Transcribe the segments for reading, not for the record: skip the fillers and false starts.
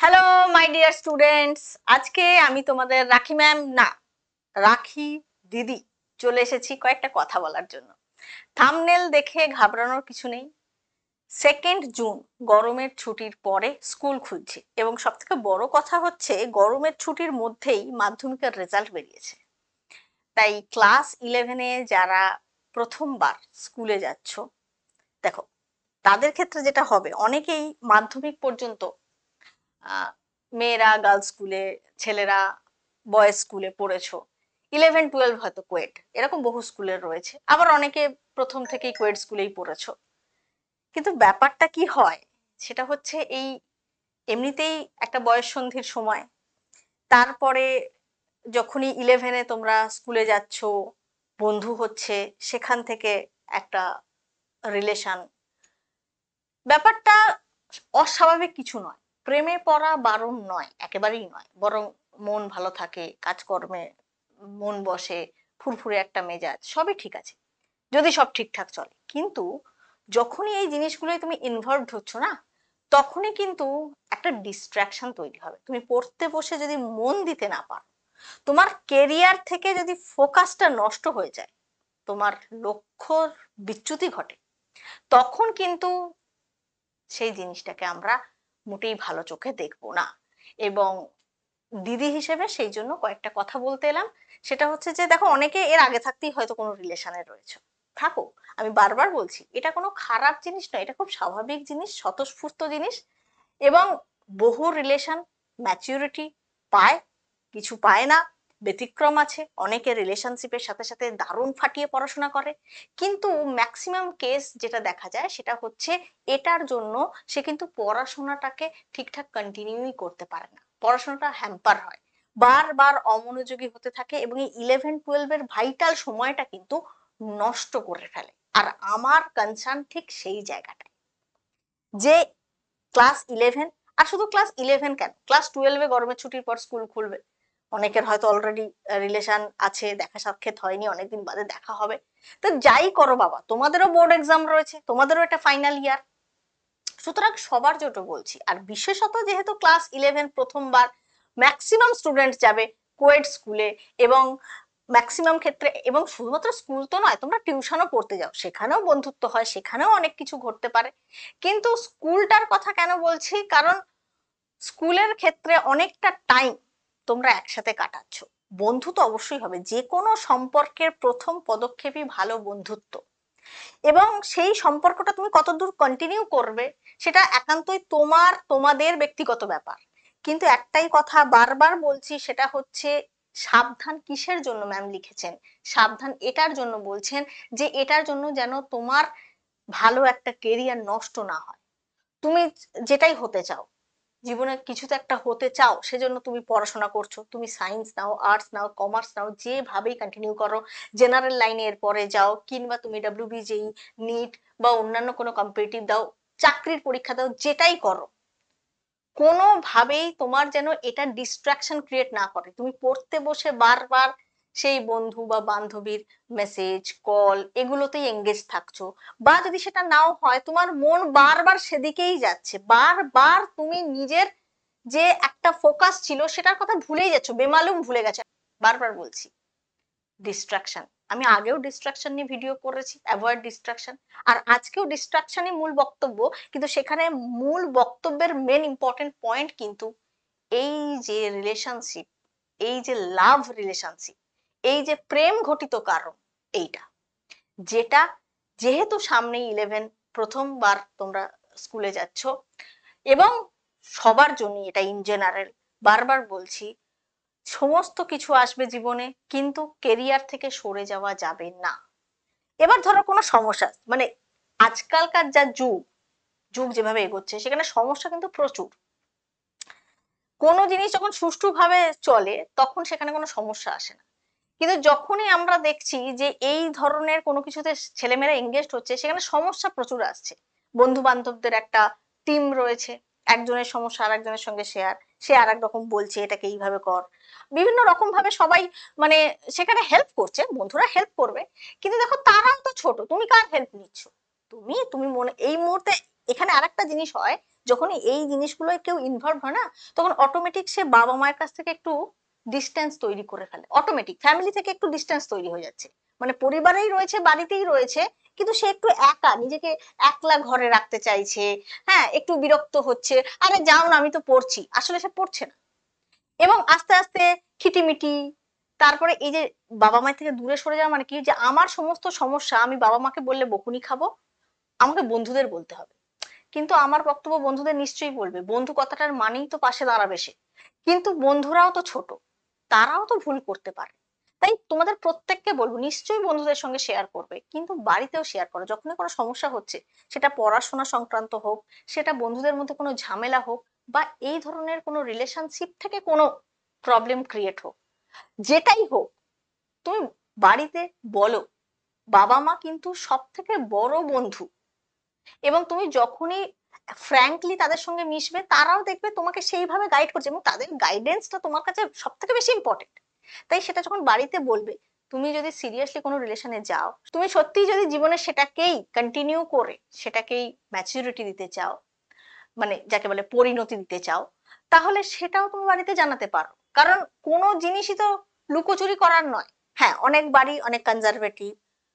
Hello my dear students, আজকে আমি তোমাদের রাখি ম্যাম না, রাখি দিদি চলে এসেছি কয়েকটা কথা বলার জন্য। থাম্বনেল দেখে ঘাবড়ানোর কিছু নেই। 2nd জুন গরমের ছুটির পরে স্কুল খুলছে এবং সবথেকে বড় কথা হচ্ছে গরমের ছুটির মধ্যেই মাধ্যমিকের রেজাল্ট বেরিয়েছে। তাই ক্লাস 11-এ যারা প্রথমবার স্কুলে যাচ্ছ, দেখো তাদের ক্ষেত্রে যেটা হবে, অনেকেই মাধ্যমিক পর্যন্ত মেয়েরা গার্লস স্কুলে, ছেলেরা বয়েজ স্কুলে পড়েছো। 11-12 হয়তো কোয়েট, এরকম বহু স্কুলের রয়েছে, আবার অনেকে প্রথম থেকেই কোয়েট স্কুলেই পড়েছো। কিন্তু ব্যাপারটা কি হয় সেটা হচ্ছে, এই এমনিতেই একটা বয়স সন্ধির সময়, তারপরে যখনই 11-এ তোমরা স্কুলে যাচ্ছ, বন্ধু হচ্ছে, সেখান থেকে একটা রিলেশন, ব্যাপারটা অস্বাভাবিক কিছু নয়। প্রেমে পড়া বারণ নয়, একেবারেই নয়, বরং মন ভালো থাকে, কাজকর্মে মন বসে, ফুরফুরে একটা মেজাজ, সবই ঠিক আছে যদি সব ঠিকঠাক চলে। কিন্তু যখনই এই জিনিসগুলোই তুমি ইনভলভড হচ্ছ না, তখনই কিন্তু একটা ডিস্ট্রাকশন তৈরি হবে। তুমি পড়তে বসে যদি মন দিতে না পারো, তোমার কেরিয়ার থেকে যদি ফোকাসটা নষ্ট হয়ে যায়, তোমার লক্ষ্যর বিচ্যুতি ঘটে, তখন কিন্তু সেই জিনিসটাকে আমরা মোটেই ভালো চোখে দেখবো না। এবং দিদি হিসেবে সেই জন্য কয়েকটা কথা বলতে এলাম। সেটা হচ্ছে যে, দেখো অনেকে এর আগে থাকতেই হয়তো কোনো রিলেশনে রয়েছে, থাকো। আমি বারবার বলছি, এটা কোনো খারাপ জিনিস নয়, এটা খুব স্বাভাবিক জিনিস, স্বতঃস্ফূর্ত জিনিস। এবং বহু রিলেশন ম্যাচিউরিটি পায়, কিছু পায় না, ব্যতিক্রম আছে। অনেকে রিলেশনশিপের সাথে সাথে দারুণ ফাটিয়ে পড়াশোনা করে, কিন্তু ম্যাক্সিমাম কেস যেটা দেখা যায় সেটা হচ্ছে, এটার জন্য সে কিন্তু পড়াশোনাটাকে ঠিকঠাক কন্টিনিউই করতে পারে না, পড়াশোনাটা হ্যাম্পার হয়, বারবার অমনোযোগী হতে থাকে এবং এই 11-12-এর ভাইটাল সময়টা কিন্তু নষ্ট করে ফেলে। আর আমার কনসার্ন ঠিক সেই জায়গাটায়, যে ক্লাস 11, আর শুধু ক্লাস 11 কেন, ক্লাস 12-এ গরমের ছুটির পর স্কুল খুলবে, অনেকের হয়তো অলরেডি রিলেশন আছে, দেখা সাক্ষাৎ হয়নি, অনেকদিন বাদে দেখা হবে। তো যাই করো বাবা, তোমাদেরও বোর্ড এক্সাম রয়েছে, তোমাদেরও একটা ফাইনাল ইয়ার, সুতরাং সবার জন্য বলছি। আর বিশেষত যেহেতু ক্লাস 11 প্রথমবার ম্যাক্সিমাম স্টুডেন্ট যাবে কোয়েড স্কুলে, এবং ম্যাক্সিমাম ক্ষেত্রে, এবং শুধুমাত্র স্কুল তো নয়, তোমরা টিউশনও পড়তে যাও, সেখানেও বন্ধুত্ব হয়, সেখানেও অনেক কিছু ঘটতে পারে। কিন্তু স্কুলটার কথা কেন বলছি, কারণ স্কুলের ক্ষেত্রে অনেকটা টাইম তোমরা একসাথে কাটাচ্ছ। বন্ধু তো অবশ্যই হবে, যে কোনো সম্পর্কের প্রথম পদক্ষেপই ভালো বন্ধুত্ব, এবং সেই সম্পর্কটা তুমি কতদূর কন্টিনিউ করবে সেটা একান্তই তোমাদের ব্যক্তিগত ব্যাপার। কিন্তু একটাই কথা বারবার বলছি, সেটা হচ্ছে সাবধান। কিসের জন্য ম্যাম লিখেছেন সাবধান? এটার জন্য বলছেন যে, এটার জন্য যেন তোমার ভালো একটা কেরিয়ার নষ্ট না হয়। তুমি যেটাই হতে চাও, জীবনে কিছু তো একটা হতে চাও, সেজন্য তুমি পড়াশোনা করছো, তুমি সায়েন্স নাও, আর্টস নাও, কমার্স নাও, যেভাবেই কন্টিনিউ করো, জেনারেল লাইনে এরপরে যাও, কিংবা তুমি ডাব্লিউবিজেই, নিট বা অন্যান্য কোনো কম্পিটিটিভ দাও, চাকরির পরীক্ষা দাও, যেটাই করো, কোনোভাবেই তোমার যেন এটা ডিস্ট্রাকশন ক্রিয়েট না করে। তুমি পড়তে বসে বারবার সেই বন্ধু বা বান্ধবীর মেসেজ, কল, এগুলোতেই এঙ্গেজ থাকছো, বা যদি সেটা নাও হয়, তোমার মন বারবার সেদিকেই যাচ্ছে, বারবার তুমি নিজের যে একটা ফোকাস ছিল সেটার কথা ভুলেই যাচ্ছ, বেমালুম ভুলে গেছো। বারবার বলছি, ডিস্ট্রাকশন। আমি আগেও ডিস্ট্রাকশন নিয়ে ভিডিও করেছি, অ্যাভয়েড ডিস্ট্রাকশন, আর আজকেও ডিস্ট্রাকশনই মূল বক্তব্য। কিন্তু সেখানে মূল বক্তব্যের মেন ইম্পর্টেন্ট পয়েন্ট কিন্তু এই যে রিলেশনশিপ, এই যে লাভ রিলেশনশিপ, এই যে প্রেম ঘটিত কারণ, এইটা যেটা, যেহেতু সামনেই 11, প্রথমবার তোমরা স্কুলে যাচ্ছ, এবং সবার জন্য এটা ইন জেনারেল, বারবার বলছি, সমস্ত কিছু আসবে জীবনে, কিন্তু কেরিয়ার থেকে সরে যাওয়া যাবে না। এবার ধরো কোনো সমস্যা, মানে আজকালকার যা যুগ, যুগ যেভাবে এগোচ্ছে, সেখানে সমস্যা কিন্তু প্রচুর। কোনো জিনিস যখন সুষ্ঠুভাবে চলে, তখন সেখানে কোনো সমস্যা আসে না। কিন্তু যখনই আমরা দেখছি যে এই ধরনের কোনো কিছুতে ছেলেমেয়েরা এঙ্গেজড হচ্ছে, সেখানে সমস্যা প্রচুর আসছে। বন্ধু বান্ধবদের একটা টিম রয়েছে, একজনের সমস্যা আর একজনের সঙ্গে শেয়ার, সে আর এক রকম বলছে এটাকে এইভাবে কর, বিভিন্ন রকম ভাবে সবাই মানে সেখানে হেল্প করছে, বন্ধুরা হেল্প করবে। কিন্তু দেখো, তারাও তো ছোট, তুমি কার হেল্প নিচ্ছ? তুমি তুমি মনে এই মুহূর্তে, এখানে আরেকটা জিনিস হয়, যখন এই জিনিসগুলো কেউ ইনভলভ হয় না, তখন অটোমেটিক সে বাবা মায়ের কাছ থেকে একটু ডিস্টেন্স তৈরি করে ফেলে, অটোমেটিক ফ্যামিলি থেকে একটু ডিস্টেন্স তৈরি হয়ে যাচ্ছে, মানে পরিবারেই রয়েছে, বাড়িতেই রয়েছে, কিন্তু সে একটু একা, নিজেকে একলা ঘরে রাখতে চাইছে, হ্যাঁ, একটু বিরক্ত হচ্ছে, আরে যাও না আমি তো পড়ছি, আসলে সে পড়ছে না। এবং আস্তে আস্তে খিটিমিটি, তারপরে এই যে বাবা মায়ের থেকে দূরে সরে যাওয়া, মানে কি যে আমার সমস্ত সমস্যা আমি বাবা মাকে বললে বকুনি খাবো, আমাকে বন্ধুদের বলতে হবে। কিন্তু আমার বক্তব্য বন্ধুদের নিশ্চয়ই বলবে, বন্ধু কথাটার মানেই তো পাশে দাঁড়াবে সে, কিন্তু বন্ধুরাও তো ছোট, তারাও তো ভুল করতে পারে। তাই তোমাদের প্রত্যেককে বলবো নিশ্চয়ই বন্ধুদের সঙ্গে শেয়ার করবে, কিন্তু বাড়িতেও শেয়ার করো, যখনই কোনো সমস্যা হচ্ছে, সেটা পড়াশোনা সংক্রান্ত হোক, সেটা বন্ধুদের মধ্যে কোনো ঝামেলা হোক, বা এই ধরনের কোনো রিলেশনশিপ থেকে কোনো প্রবলেম ক্রিয়েট হোক, যেটাই হোক, তুমি বাড়িতে বলো। বাবা মা কিন্তু সব থেকে বড় বন্ধু, এবং তুমি যখনই ফ্র্যাঙ্কলি তাদের সঙ্গে মিশবে, তারাও দেখবে তোমাকে সেইভাবে গাইড করছে, এবং তাদের গাইডেন্সটা তোমার কাছে সব থেকে বেশি ইম্পর্টেন্ট। তাই সেটা যখন বাড়িতে বলবে, তুমি যদি সিরিয়াসলি কোনো রিলেশনে যাও, তুমি সত্যিই যদি জীবনে সেটাকেই কন্টিনিউ করে সেটাকেই ম্যাচুরিটি দিতে চাও, মানে যাকে বলে পরিণতি দিতে চাও, তাহলে সেটাও তুমি বাড়িতে জানাতে পারো। কারণ কোনো জিনিসই তো লুকোচুরি করার নয়। হ্যাঁ, অনেক বাড়ি অনেক কনজারভেটিভ,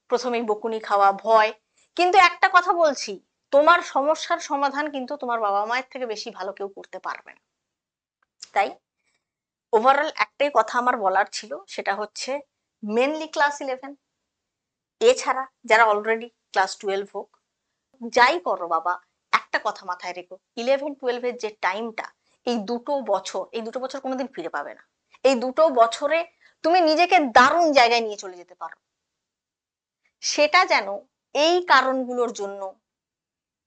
প্রথমেই বকুনি খাওয়া, ভয়, কিন্তু একটা কথা বলছি, তোমার সমস্যার সমাধান কিন্তু তোমার বাবা মায়ের থেকে বেশি ভালো কেউ করতে পারবে না। তাই ওভারঅল একটাই কথা আমার বলার ছিল, সেটা হচ্ছে মেনলি ক্লাস 11, এছাড়া যারা অলরেডি ক্লাস 12 হোক, যাই করো বাবা, একটা কথা মাথায় রেখো, 11-12-এর যে টাইমটা, এই দুটো বছর কোনোদিন ফিরে পাবে না। এই দুটো বছরে তুমি নিজেকে দারুণ জায়গায় নিয়ে চলে যেতে পারো, সেটা যেন এই কারণগুলোর জন্য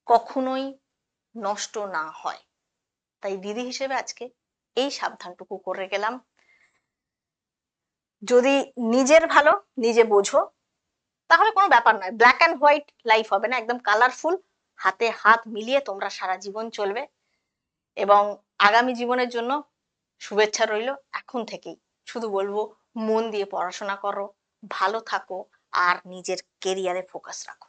কখনোই নষ্ট না হয়। তাই দিদি হিসেবে আজকে এই সাবধানটুকু করে গেলাম। যদি নিজের ভালো নিজে বোঝো, তাহলে কোনো ব্যাপার নয়, ব্ল্যাক অ্যান্ড হোয়াইট লাইফ হবে না, একদম কালারফুল, হাতে হাত মিলিয়ে তোমরা সারা জীবন চলবে। এবং আগামী জীবনের জন্য শুভেচ্ছা রইল এখন থেকেই। শুধু বলবো, মন দিয়ে পড়াশোনা করো, ভালো থাকো, আর নিজের কেরিয়ারে ফোকাস রাখো।